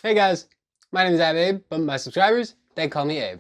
Hey guys, my name is Abe, but my subscribers, they call me Abe.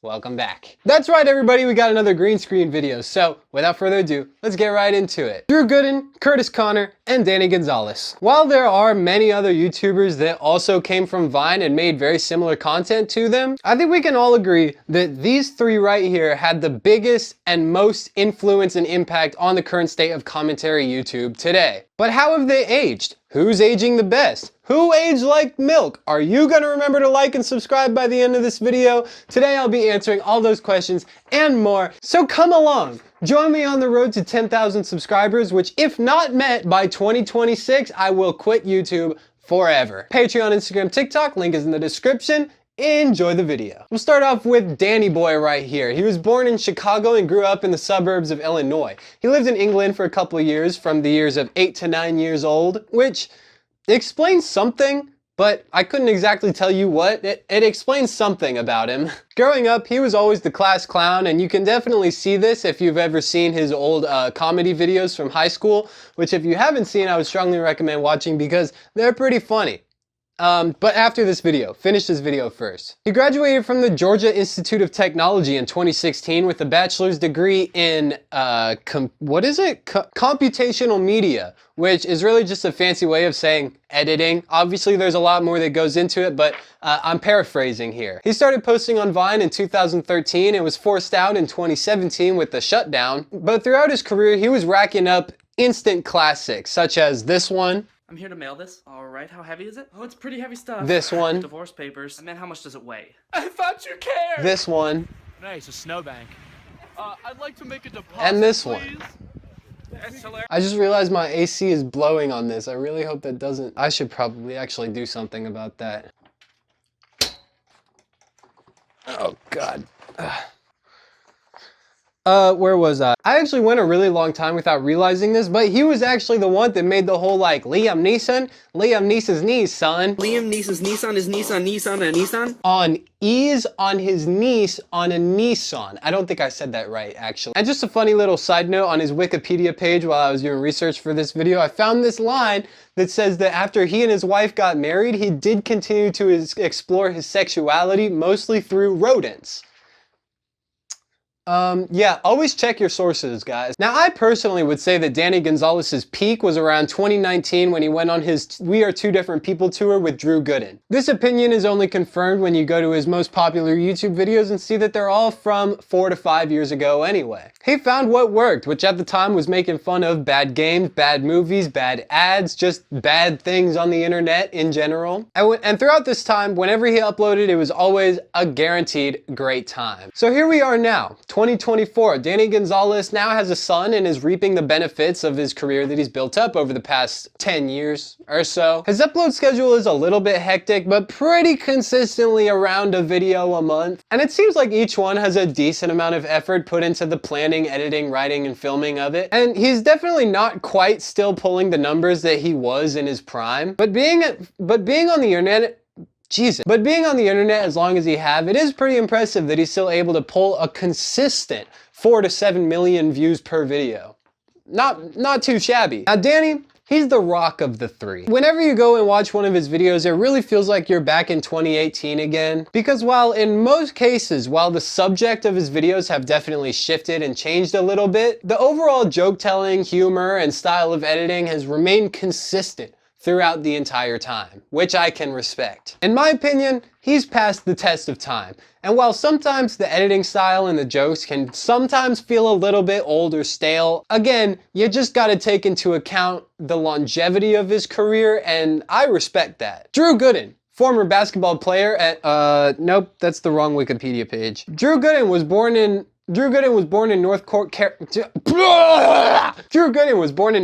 Welcome back. That's right everybody, we got another green screen video, so without further ado, let's get right into it. Drew Gooden, Curtis Connor, and Danny Gonzalez. While there are many other YouTubers that also came from Vine and made very similar content to them, I think we can all agree that these three right here had the biggest and most influence and impact on the current state of commentary YouTube today. But how have they aged? Who's aging the best? Who aged like milk? Are you gonna remember to like and subscribe by the end of this video? Today I'll be answering all those questions and more, so come along. Join me on the road to 10,000 subscribers, which if not met by 2026, I will quit YouTube forever. Patreon, Instagram, TikTok, link is in the description. Enjoy the video. We'll start off with Danny Boy right here. He was born in Chicago and grew up in the suburbs of Illinois. He lived in England for a couple of years, from the years of 8 to 9 years old, which explains something, but I couldn't exactly tell you what. It explains something about him. Growing up, he was always the class clown, and you can definitely see this if you've ever seen his old comedy videos from high school, which if you haven't seen, I would strongly recommend watching because they're pretty funny. But after this video, finish this video first. He graduated from the Georgia Institute of Technology in 2016 with a bachelor's degree in, computational media, which is really just a fancy way of saying editing. Obviously, there's a lot more that goes into it, but I'm paraphrasing here. He started posting on Vine in 2013 and was forced out in 2017 with the shutdown. But throughout his career, he was racking up instant classics, such as this one. I'm here to mail this. All right, how heavy is it? Oh, it's pretty heavy stuff. This one. Divorce papers. And then how much does it weigh? I thought you cared! This one. Nice, a snowbank. I'd like to make a deposit, and this please. one. I just realized my AC is blowing on this. I really hope that doesn't... I should probably actually do something about that. Oh, God. Where was I? I actually went a really long time without realizing this, but he was actually the one that made the whole, like, Liam Neeson's knees, son. Liam Neeson's Nissan is Nissan and Nissan? On his niece on a Nissan. I don't think I said that right, actually. And just a funny little side note, on his Wikipedia page while I was doing research for this video, I found this line that says that after he and his wife got married, he did continue to explore his sexuality, mostly through rodents. Yeah, always check your sources, guys. Now, I personally would say that Danny Gonzalez's peak was around 2019 when he went on his We Are Two Different People tour with Drew Gooden. This opinion is only confirmed when you go to his most popular YouTube videos and see that they're all from 4 to 5 years ago anyway. He found what worked, which at the time was making fun of bad games, bad movies, bad ads, just bad things on the internet in general. And throughout this time, whenever he uploaded, it was always a guaranteed great time. So here we are now. 2024, Danny Gonzalez now has a son and is reaping the benefits of his career that he's built up over the past 10 years or so. His upload schedule is a little bit hectic, but pretty consistently around a video a month. And it seems like each one has a decent amount of effort put into the planning, editing, writing, and filming of it. And he's definitely not quite still pulling the numbers that he was in his prime. But being on the internet, But being on the internet as long as he have, it is pretty impressive that he's still able to pull a consistent 4 to 7 million views per video. Not too shabby. Now Danny, he's the rock of the three. Whenever you go and watch one of his videos, it really feels like you're back in 2018 again. Because while in most cases, while the subject of his videos have definitely shifted and changed a little bit, the overall joke telling, humor, and style of editing has remained consistent throughout the entire time, which I can respect. In my opinion, he's passed the test of time. And while sometimes the editing style and the jokes can sometimes feel a little bit old or stale, again, you just gotta take into account the longevity of his career, and I respect that. Drew Gooden, former basketball player at, nope, that's the wrong Wikipedia page. Drew Gooden was born in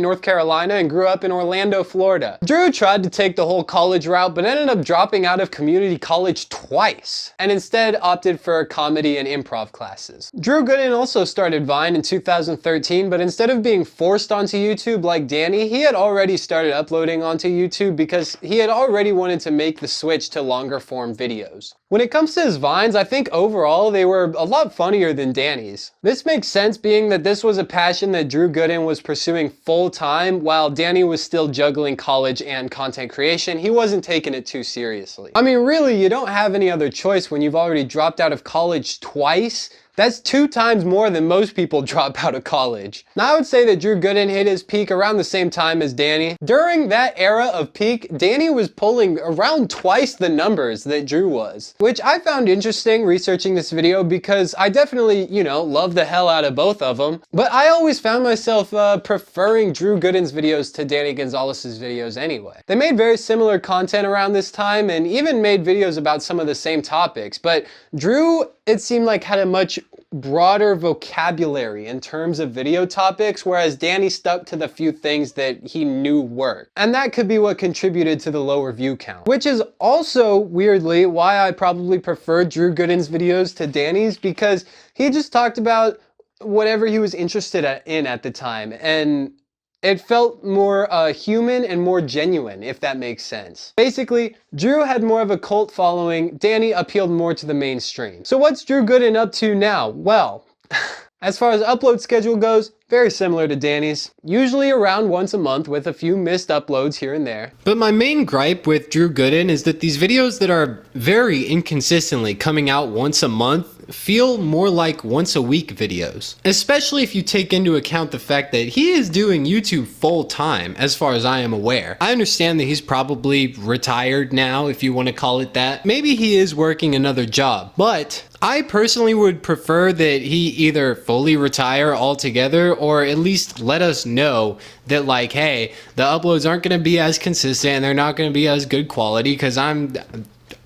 North Carolina and grew up in Orlando, Florida. Drew tried to take the whole college route, but ended up dropping out of community college twice, and instead opted for comedy and improv classes. Drew Gooden also started Vine in 2013, but instead of being forced onto YouTube like Danny, he had already started uploading onto YouTube because he had already wanted to make the switch to longer form videos. When it comes to his Vines, I think overall they were a lot funnier than Danny Danny's. This makes sense being that this was a passion that Drew Gooden was pursuing full time while Danny was still juggling college and content creation. He wasn't taking it too seriously. I mean, really, you don't have any other choice when you've already dropped out of college twice. That's 2 times more than most people drop out of college. Now I would say that Drew Gooden hit his peak around the same time as Danny. During that era of peak, Danny was pulling around twice the numbers that Drew was, which I found interesting researching this video because I definitely, love the hell out of both of them. But I always found myself preferring Drew Gooden's videos to Danny Gonzalez's videos anyway. They made very similar content around this time and even made videos about some of the same topics, but Drew, it seemed like, had a much broader vocabulary in terms of video topics, whereas Danny stuck to the few things that he knew worked. And that could be what contributed to the lower view count. Which is also, weirdly, why I probably prefer Drew Gooden's videos to Danny's, because he just talked about whatever he was interested in at the time, and it felt more human and more genuine, if that makes sense. Basically, Drew had more of a cult following, Danny appealed more to the mainstream. So what's Drew Gooden up to now? Well, as far as upload schedule goes, very similar to Danny's. Usually around once a month with a few missed uploads here and there. But my main gripe with Drew Gooden is that these videos that are very inconsistently coming out once a month feel more like once a week videos. Especially if you take into account the fact that he is doing YouTube full time, as far as I am aware. I understand that he's probably retired now, if you want to call it that. Maybe he is working another job, but I personally would prefer that he either fully retire altogether or at least let us know that, like, hey, the uploads aren't going to be as consistent and they're not going to be as good quality because I'm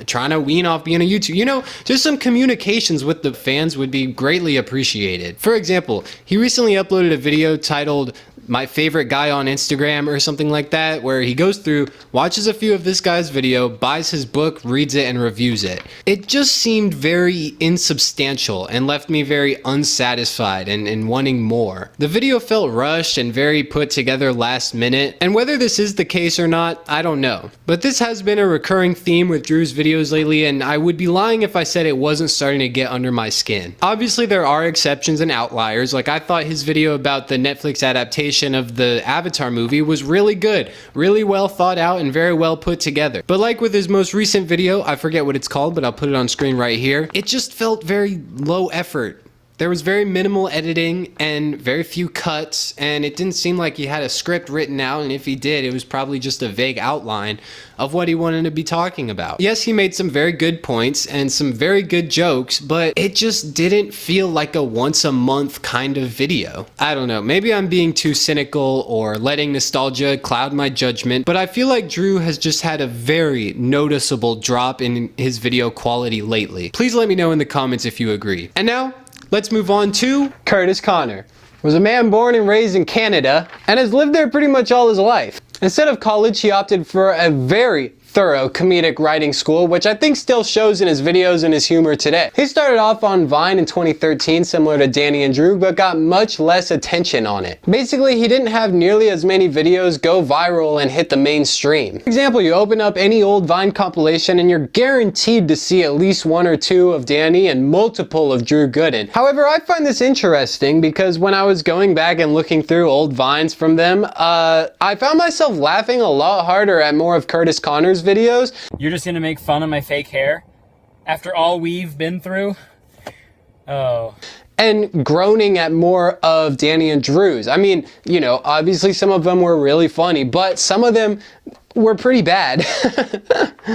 trying to wean off being a YouTuber. Just some communications with the fans would be greatly appreciated. For example, he recently uploaded a video titled My Favorite Guy on Instagram or something like that, where he goes through, watches a few of this guy's video, buys his book, reads it, and reviews it. It just seemed very insubstantial and left me very unsatisfied and wanting more. The video felt rushed and very put together last minute, and whether this is the case or not, I don't know. But this has been a recurring theme with Drew's videos lately, and I would be lying if I said it wasn't starting to get under my skin. Obviously, there are exceptions and outliers. Like, I thought his video about the Netflix adaptation of the Avatar movie was really good, really well thought out and very well put together. But like with his most recent video, I forget what it's called, but I'll put it on screen right here, it just felt very low effort. There was very minimal editing and very few cuts, and it didn't seem like he had a script written out, and if he did, it was probably just a vague outline of what he wanted to be talking about. Yes, he made some very good points and some very good jokes, but it just didn't feel like a once a month kind of video. I don't know, maybe I'm being too cynical or letting nostalgia cloud my judgment, but I feel like Drew has just had a very noticeable drop in his video quality lately. Please let me know in the comments if you agree. And now, let's move on to Curtis Connor. Was a man born and raised in Canada and has lived there pretty much all his life. Instead of college, he opted for a very thorough comedic writing school, which I think still shows in his videos and his humor today. He started off on Vine in 2013, similar to Danny and Drew, but got much less attention on it. Basically, he didn't have nearly as many videos go viral and hit the mainstream. For example, you open up any old Vine compilation and you're guaranteed to see at least 1 or 2 of Danny and multiple of Drew Gooden. However, I find this interesting because when I was going back and looking through old Vines from them, I found myself laughing a lot harder at more of Curtis Connor's videos. You're just gonna make fun of my fake hair? After all we've been through? Oh. And groaning at more of Danny and Drew's. I mean, obviously some of them were really funny, but some of them were pretty bad.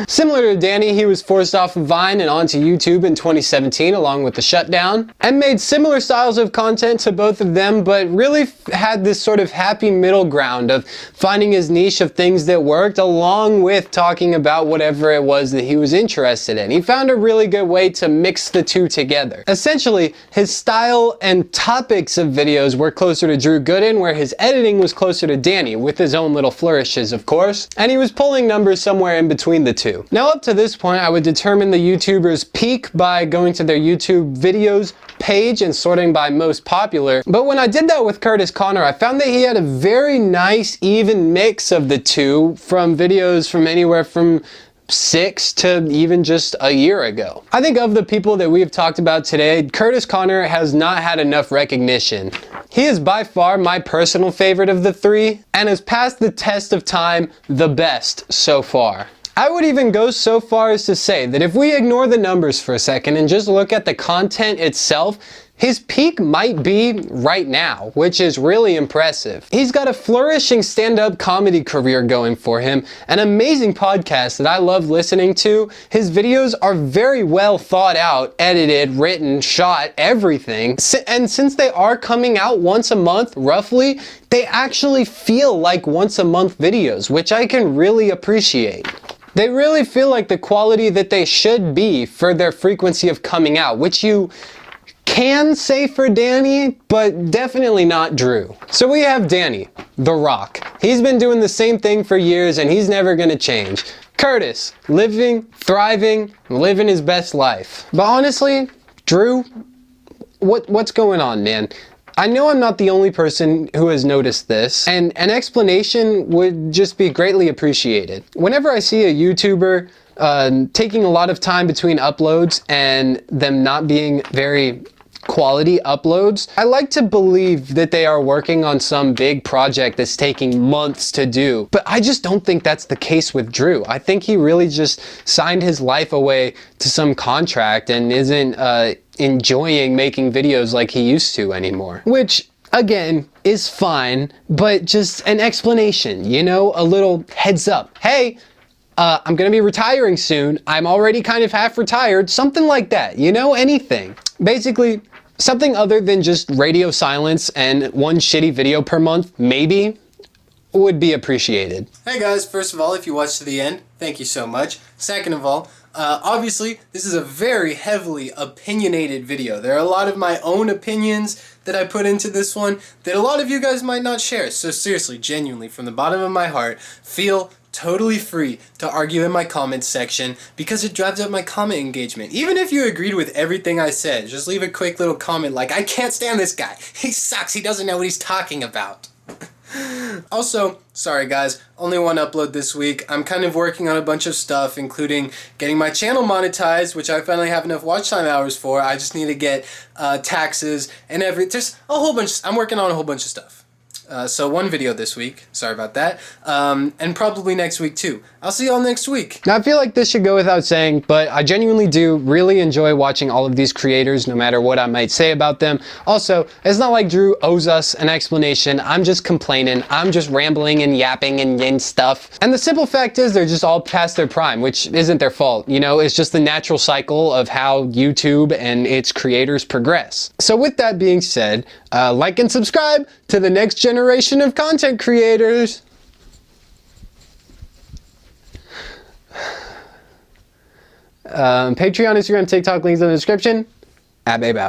Similar to Danny, he was forced off of Vine and onto YouTube in 2017 along with the shutdown, and made similar styles of content to both of them, but really had this sort of happy middle ground of finding his niche of things that worked along with talking about whatever it was that he was interested in. He found a really good way to mix the two together. Essentially, his style and topics of videos were closer to Drew Gooden, where his editing was closer to Danny, with his own little flourishes, of course, and he was pulling numbers somewhere in between the two. Now, up to this point, I would determine the YouTuber's peak by going to their YouTube videos page and sorting by most popular. But when I did that with Curtis Connor, I found that he had a very nice, even mix of the two, from videos from anywhere from 6 to even just a year ago. I think of the people that we've talked about today, Curtis Connor has not had enough recognition. He is by far my personal favorite of the three and has passed the test of time the best so far. I would even go so far as to say that if we ignore the numbers for a second and just look at the content itself, his peak might be right now, which is really impressive. He's got a flourishing stand-up comedy career going for him, an amazing podcast that I love listening to. His videos are very well thought out, edited, written, shot, everything. And since they are coming out once a month, roughly, they actually feel like once a month videos, which I can really appreciate. They really feel like the quality that they should be for their frequency of coming out, which you can say for Danny, but definitely not Drew. So we have Danny, The Rock. He's been doing the same thing for years and he's never gonna change. Curtis, living, thriving, living his best life. But honestly, Drew, what's going on, man? I know I'm not the only person who has noticed this, and an explanation would just be greatly appreciated. Whenever I see a YouTuber taking a lot of time between uploads and them not being very quality uploads, I like to believe that they are working on some big project that's taking months to do. But I just don't think that's the case with Drew. I think he really just signed his life away to some contract and isn't enjoying making videos like he used to anymore. Which, again, is fine, but just an explanation, you know, a little heads up. Hey, I'm gonna be retiring soon. I'm already kind of half retired. Something like that, you know, anything. Basically, something other than just radio silence and one shitty video per month, maybe, would be appreciated. Hey guys, first of all, if you watched to the end, thank you so much. Second of all, obviously, this is a very heavily opinionated video. There are a lot of my own opinions that I put into this one that a lot of you guys might not share. So seriously, genuinely, from the bottom of my heart, feel totally free to argue in my comments section because it drives up my comment engagement. Even if you agreed with everything I said, just leave a quick little comment like, I can't stand this guy. He sucks. He doesn't know what he's talking about. Also, sorry guys, only one upload this week. I'm kind of working on a bunch of stuff, including getting my channel monetized, which I finally have enough watch time hours for. I just need to get taxes and just a whole bunch. I'm working on a whole bunch of stuff. So one video this week, sorry about that, and probably next week too. I'll see y'all next week. Now I feel like this should go without saying, but I genuinely do really enjoy watching all of these creators, no matter what I might say about them. Also, it's not like Drew owes us an explanation. I'm just complaining. I'm just rambling and yapping and stuff. And the simple fact is they're just all past their prime, which isn't their fault. You know, it's just the natural cycle of how YouTube and its creators progress. So with that being said, like and subscribe to the next generation of content creators. Patreon, Instagram, TikTok, links in the description. Babe out.